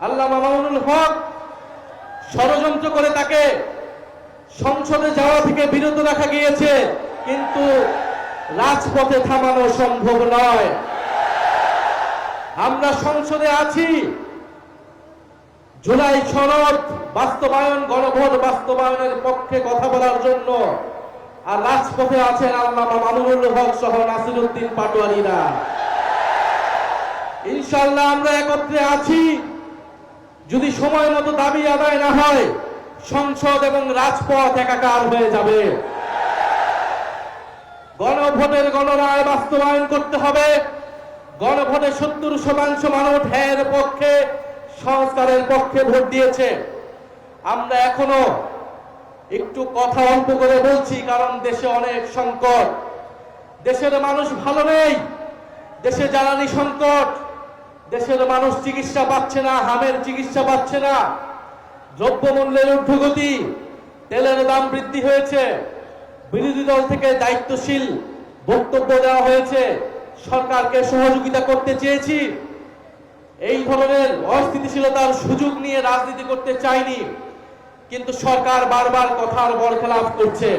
আল্লামা মামুনুল হক ষড়যন্ত্র করে তাকে সংসদে যাওয়া থেকে বিরত রাখা গিয়েছে, কিন্তু রাজপথে থামানো সম্ভব নয়। আমরা সংসদে আছি জুলাই সনদ বাস্তবায়ন, গণভোট বাস্তবায়নের পক্ষে কথা বলার জন্য, আর রাজপথে আছেন আল্লামা মামুনুল হক সহ নাসিরউদ্দিন পাটোয়ারিরা। ইনশাআল্লাহ আমরা একত্রে আছি। যদি সময় মতো দাবি আদায় না হয়, সংসদ এবং রাজপথ একাকার হয়ে যাবে। গণভোটের গণরায় বাস্তবায়ন করতে হবে। গণভোটে 70% মানুষ হ্যাঁর পক্ষে, সংস্কারের পক্ষে ভোট দিয়েছে। আমরা এখনো একটু কথা অল্প করে বলছি, কারণ দেশে অনেক সংকট, দেশের মানুষ ভালো নেই, দেশে জ্বালানি সংকট, দেশের মানুষ চিকিৎসা পাচ্ছে না, হামের চিকিৎসা পাচ্ছে না, দ্রব্যমূল্যের ঊর্ধ্বগতি, তেলের দাম বৃদ্ধি হয়েছে। বিরোধী দল থেকে দায়িত্বশীল বক্তব্য দেওয়া হয়েছে, সরকারকে সহযোগিতা করতে চেয়েছি। এই ধরনের অস্থিতিশীলতার সুযোগ নিয়ে রাজনীতি করতে চাইনি, কিন্তু সরকার বারবার কথার বরখেলাপ করছে।